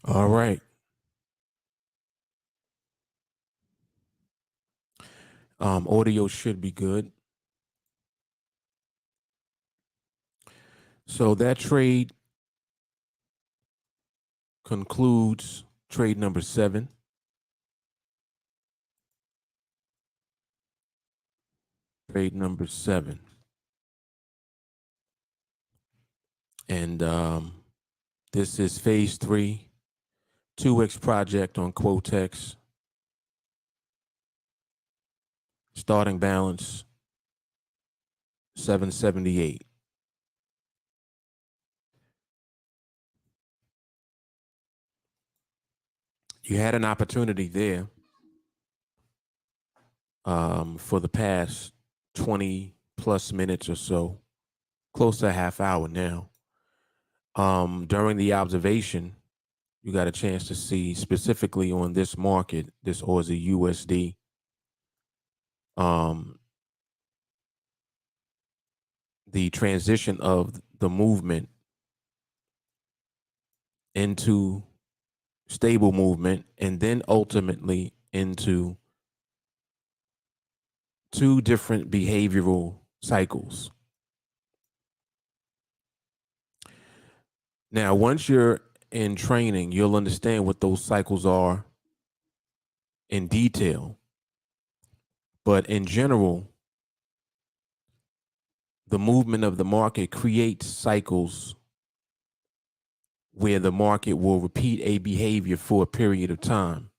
All right. Audio should be good. So that trade concludes trade number 7. Trade number 7. And this is phase 3, 2X project on QUOTEX. Starting balance 778. You had an opportunity there for the past 20 plus minutes or so, close to a half hour now. During the observation, you got a chance to see specifically on this market, this Aussie USD, the transition of the movement into stable movement and then ultimately into two different behavioral cycles. Now, once you're in training, you'll understand what those cycles are in detail. But in general, the movement of the market creates cycles where the market will repeat a behavior for a period of time.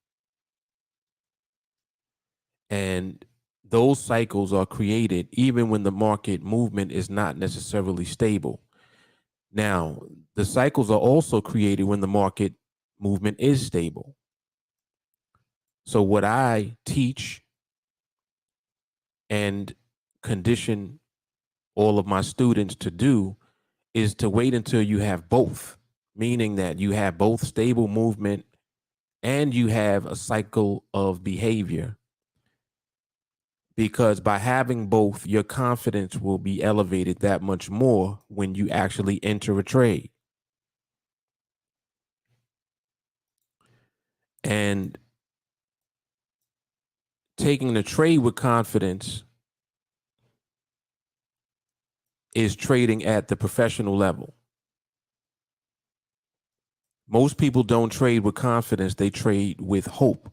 And those cycles are created even when the market movement is not necessarily stable. Now, the cycles are also created when the market movement is stable. So what I teach and condition all of my students to do is to wait until you have both, meaning that you have both stable movement and you have a cycle of behavior. Because by having both, your confidence will be elevated that much more when you actually enter a trade. And taking the trade with confidence is trading at the professional level. Most people don't trade with confidence, they trade with hope.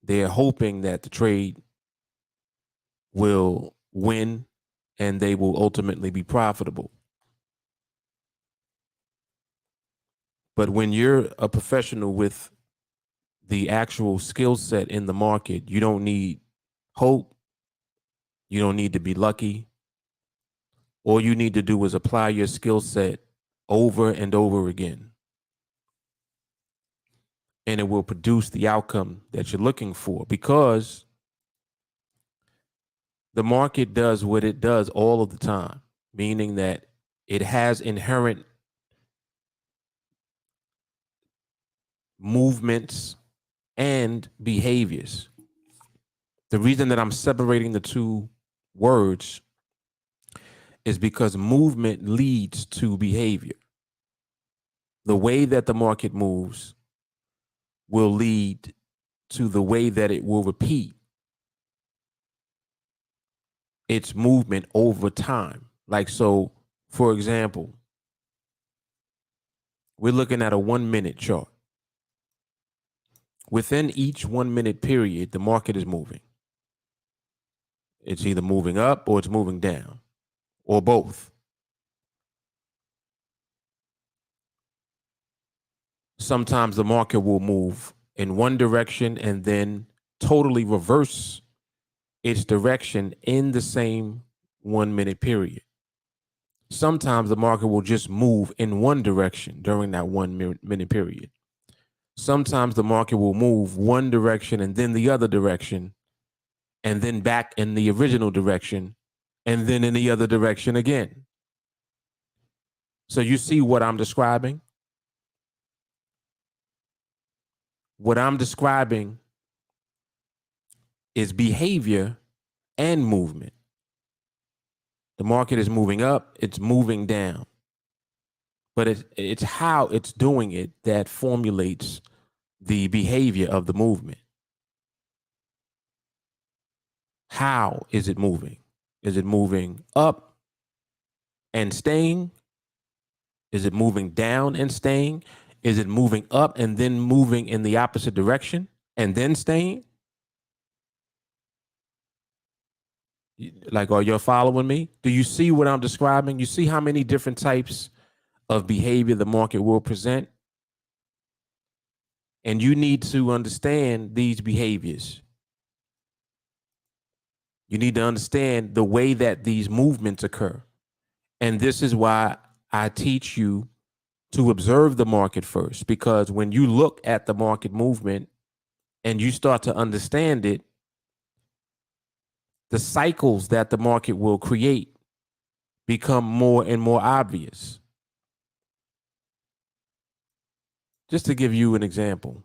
They're hoping that the trade will win and they will ultimately be profitable. But when you're a professional with the actual skill set in the market, you don't need hope. You don't need to be lucky. All you need to do is apply your skill set over and over again. And it will produce the outcome that you're looking for, because the market does what it does all of the time, meaning that it has inherent movements and behaviors. The reason that I'm separating the two words is because movement leads to behavior. The way that the market moves will lead to the way that it will repeat its movement over time. Like, so, for example, we're looking at a 1 minute chart. Within each 1 minute period, the market is moving. It's either moving up or it's moving down, or both. Sometimes the market will move in one direction and then totally reverse its direction in the same 1 minute period. Sometimes the market will just move in one direction during that 1 minute period. Sometimes the market will move one direction and then the other direction, and then back in the original direction, and then in the other direction again. So you see what I'm describing? What I'm describing is behavior and movement. The market is moving up, it's moving down. but it's how it's doing it that formulates the behavior of the movement. How is it moving? Is it moving up and staying? Is it moving down and staying? Is it moving up and then moving in the opposite direction and then staying? Like, are you following me? Do you see what I'm describing? You see how many different types of behavior the market will present? And you need to understand these behaviors. You need to understand the way that these movements occur. And this is why I teach you to observe the market first, because when you look at the market movement and you start to understand it, the cycles that the market will create become more and more obvious. Just to give you an example,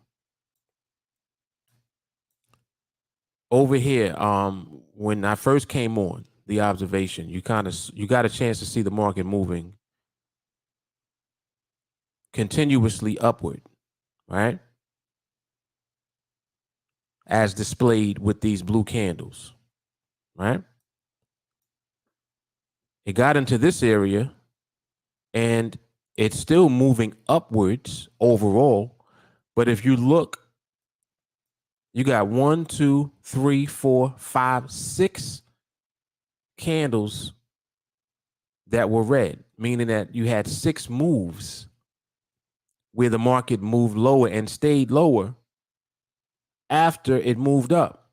over here, when I first came on the observation, you got a chance to see the market moving continuously upward, right? As displayed with these blue candles, right? It got into this area and it's still moving upwards overall. But if you look, you got 1, 2, 3, 4, 5, 6 candles that were red, meaning that you had 6 moves where the market moved lower and stayed lower after it moved up.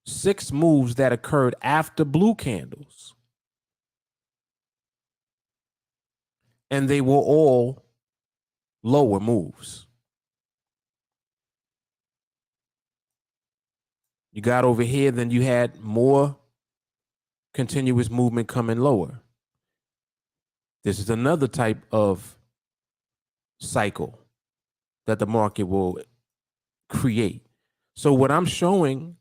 6 moves that occurred after blue candles. And they were all lower moves. You got over here, then you had more continuous movement coming lower. This is another type of cycle that the market will create. So what I'm showing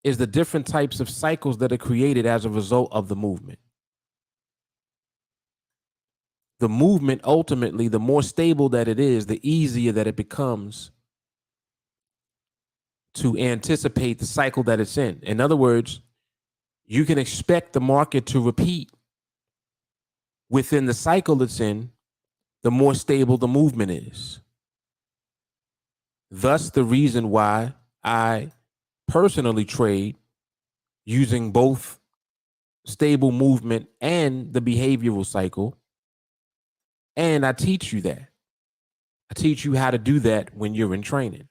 is the different types of cycles that are created as a result of the movement. The movement, ultimately, the more stable that it is, the easier that it becomes to anticipate the cycle that it's in. In other words, you can expect the market to repeat within the cycle it's in, the more stable the movement is. Thus, the reason why I personally trade using both stable movement and the behavioral cycle. And I teach you that. I teach you how to do that when you're in training.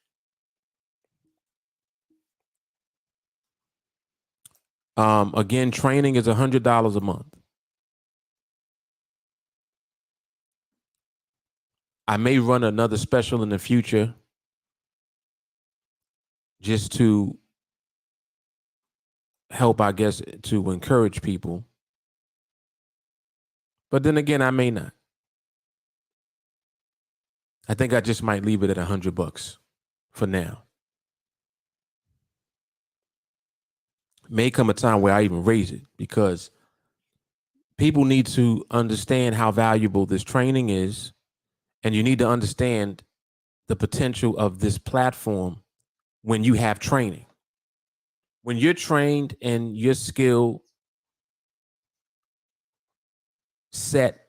Again, training is $100 a month. I may run another special in the future just to help, I guess, to encourage people. But then again, I may not. I think I just might leave it at $100 for now. May come a time where I even raise it, because people need to understand how valuable this training is, and you need to understand the potential of this platform when you have training. When you're trained and your skill set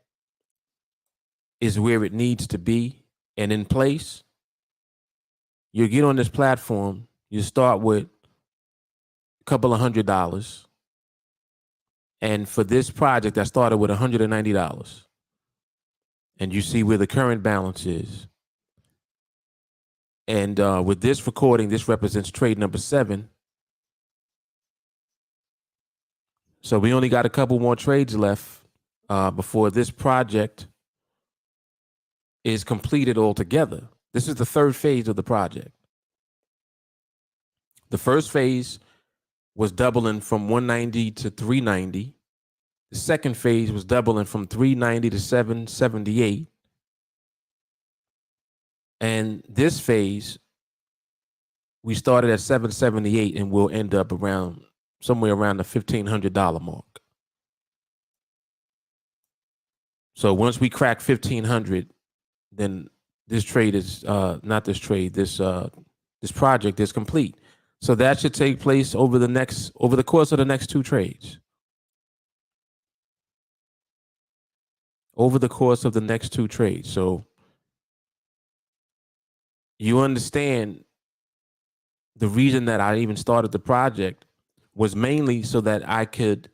is where it needs to be and in place, you get on this platform, you start with a couple of $100. And for this project, I started with $190. And you see where the current balance is. And with this recording, this represents trade number 7. So we only got a couple more trades left before this project is completed altogether. This is the 3rd phase of the project. The first phase was doubling from 190 to 390. The second phase was doubling from 390 to 778. And this phase, we started at 778 and we'll end up around somewhere around the $1,500 mark. So once we crack 1500, then this trade is not this trade, this project is complete. So that should take place over the course of the next 2 trades. Over the course of the next 2 trades. So you understand the reason that I even started the project was mainly so that I could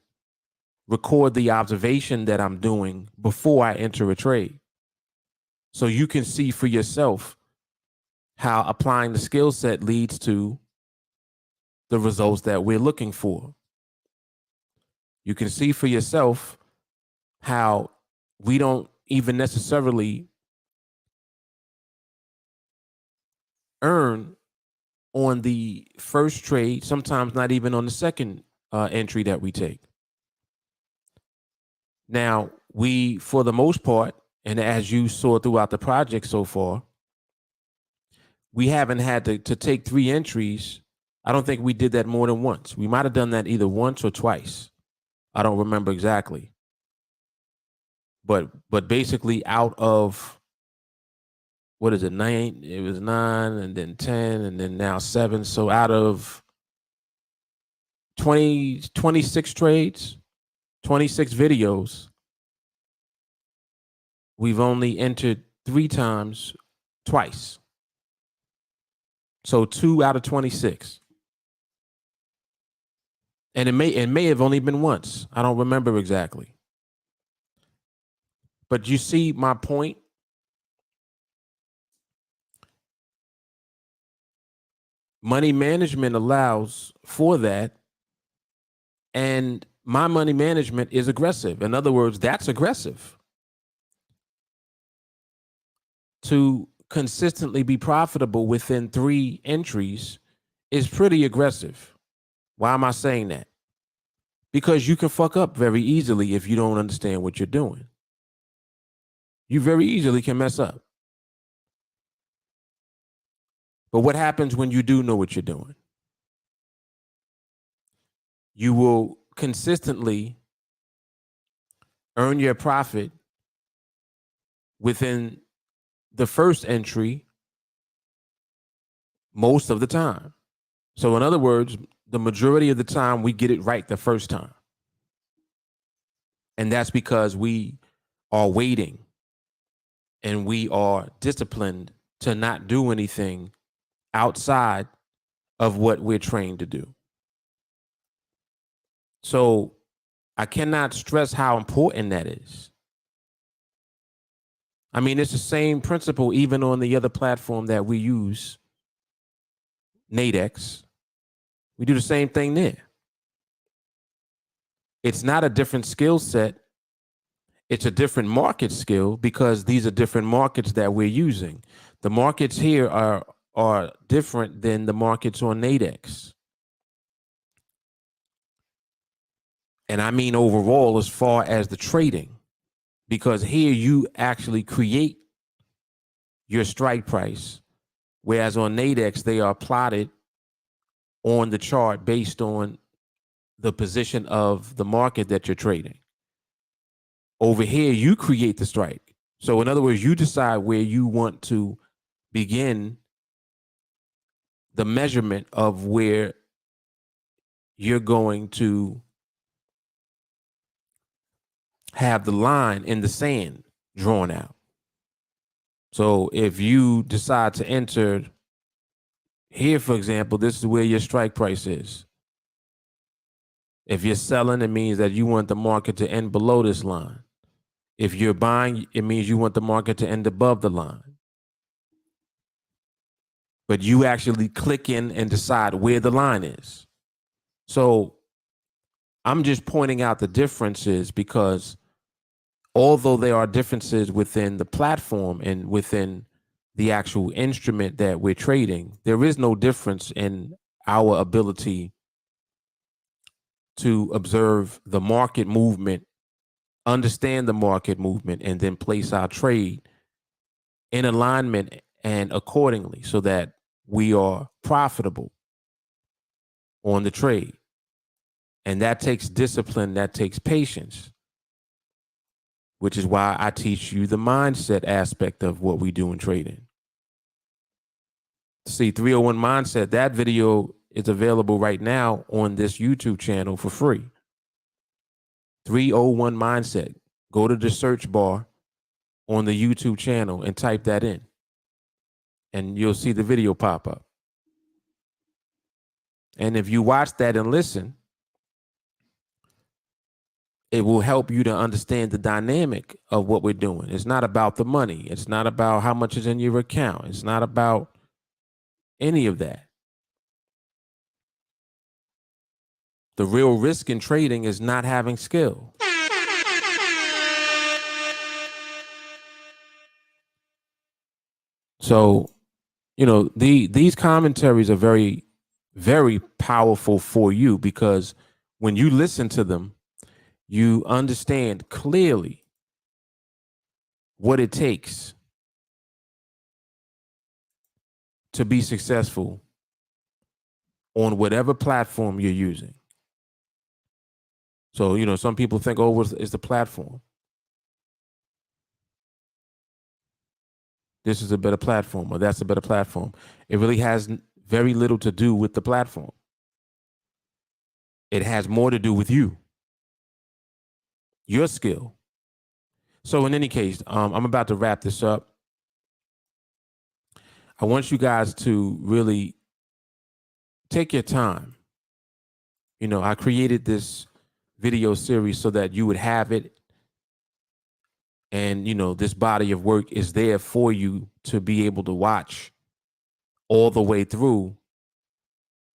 record the observation that I'm doing before I enter a trade. So you can see for yourself how applying the skill set leads to the results that we're looking for. You can see for yourself how we don't even necessarily earn on the first trade, sometimes not even on the second entry that we take. Now, we, for the most part, and as you saw throughout the project so far, we haven't had to take 3 entries. I don't think we did that more than once. We might have done that either once or twice. I don't remember exactly. But basically out of, what is it, 9? It was 9 and then 10 and then now 7. So out of 26 trades, 26 videos, we've only entered 3 times, twice. So 2 out of 26. And it may have only been once. I don't remember exactly. But you see my point? Money management allows for that. And my money management is aggressive. In other words, that's aggressive. To consistently be profitable within 3 entries is pretty aggressive. Why am I saying that? Because you can fuck up very easily if you don't understand what you're doing. You very easily can mess up. But what happens when you do know what you're doing? You will consistently earn your profit within the first entry most of the time. So in other words, the majority of the time we get it right the first time. And that's because we are waiting and we are disciplined to not do anything outside of what we're trained to do. So I cannot stress how important that is. I mean, it's the same principle even on the other platform that we use, Nadex. We do the same thing there. It's not a different skill set. It's a different market skill because these are different markets that we're using. The markets here are different than the markets on Nadex. And I mean overall as far as the trading, because here you actually create your strike price, whereas on Nadex they are plotted on the chart based on the position of the market that you're trading. Over here, you create the strike. So in other words, you decide where you want to begin the measurement of where you're going to have the line in the sand drawn out. So if you decide to enter here, for example, this is where your strike price is. If you're selling, it means that you want the market to end below this line. If you're buying, it means you want the market to end above the line. But you actually click in and decide where the line is. So I'm just pointing out the differences because although there are differences within the platform and within the actual instrument that we're trading, there is no difference in our ability to observe the market movement, understand the market movement, and then place our trade in alignment and accordingly so that we are profitable on the trade. And that takes discipline, that takes patience. which is why I teach you the mindset aspect of what we do in trading. See, 301 Mindset, that video is available right now on this YouTube channel for free. 301 Mindset. Go to the search bar on the YouTube channel and type that in, and you'll see the video pop up. And if you watch that and listen, it will help you to understand the dynamic of what we're doing. It's not about the money. It's not about how much is in your account. It's not about any of that. The real risk in trading is not having skill. So, these commentaries are very, very powerful for you, because when you listen to them, you understand clearly what it takes to be successful on whatever platform you're using. So, some people think, oh, it's the platform. This is a better platform, or that's a better platform. It really has very little to do with the platform. It has more to do with you, your skill. So in any case, I'm about to wrap this up. I want you guys to really take your time. I created this video series so that you would have it. And, this body of work is there for you to be able to watch all the way through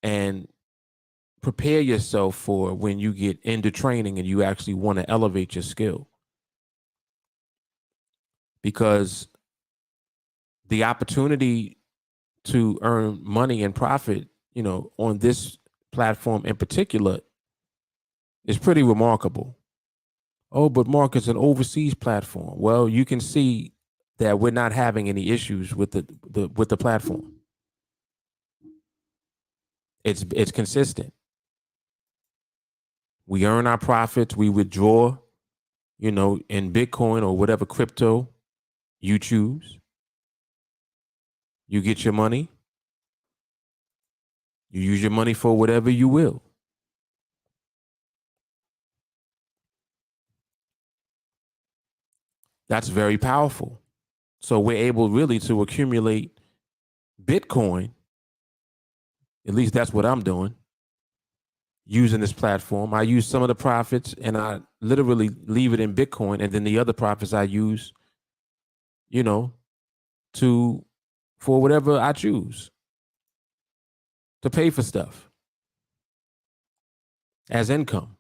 and prepare yourself for when you get into training and you actually want to elevate your skill. Because the opportunity to earn money and profit, on this platform in particular, is pretty remarkable. Oh, but Mark, it's an overseas platform. Well, you can see that we're not having any issues with the platform. It's consistent. We earn our profits. We withdraw, in Bitcoin or whatever crypto you choose. You get your money. You use your money for whatever you will. That's very powerful. So we're able really to accumulate Bitcoin. At least that's what I'm doing, using this platform. I use some of the profits and I literally leave it in Bitcoin. And then the other profits I use, for whatever I choose to pay for stuff as income.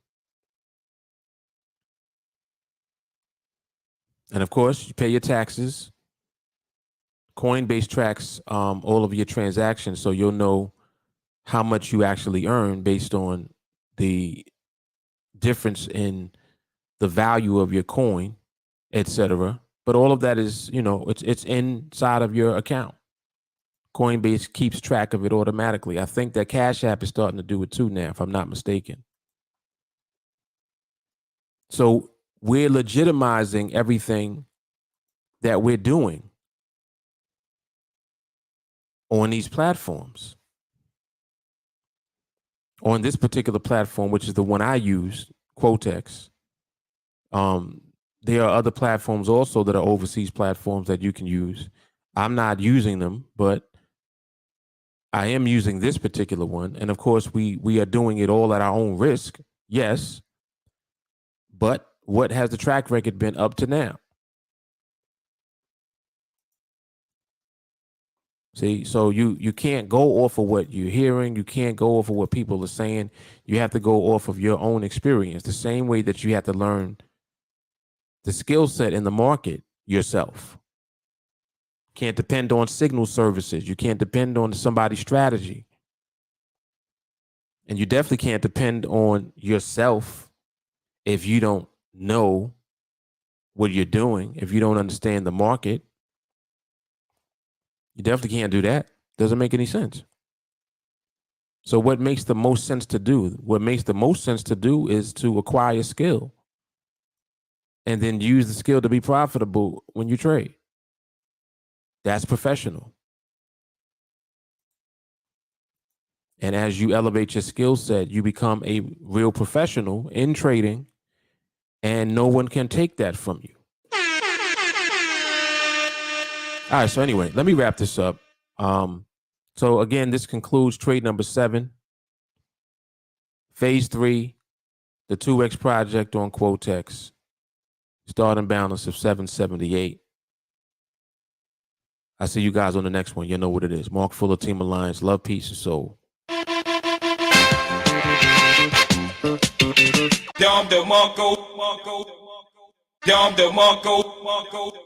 And of course, you pay your taxes. Coinbase tracks all of your transactions, so you'll know how much you actually earn based on the difference in the value of your coin, etc. But all of that is, it's inside of your account. Coinbase keeps track of it automatically. I think that Cash App is starting to do it too now, if I'm not mistaken. So we're legitimizing everything that we're doing on these platforms. On this particular platform, which is the one I use, QUOTEX, there are other platforms also that are overseas platforms that you can use. I'm not using them, but I am using this particular one. And of course, we are doing it all at our own risk. Yes. But what has the track record been up to now? See, so you can't go off of what you're hearing. You can't go off of what people are saying. You have to go off of your own experience, the same way that you have to learn the skill set in the market yourself. Can't depend on signal services. You can't depend on somebody's strategy. And you definitely can't depend on yourself if you don't know what you're doing, if you don't understand the market. You definitely can't do that. Doesn't make any sense. So what makes the most sense to do? What makes the most sense to do is to acquire skill. and then use the skill to be profitable when you trade. That's professional. And as you elevate your skill set, you become a real professional in trading, and no one can take that from you. All right, so anyway, let me wrap this up. So again, this concludes trade number 7, phase 3, the 2X project on QUOTEX, starting balance of 778. I see you guys on the next one. You know what it is. Mark Fuller, TeamAlliance. Love, peace, and soul. Dom de Marco, Dom de Marco.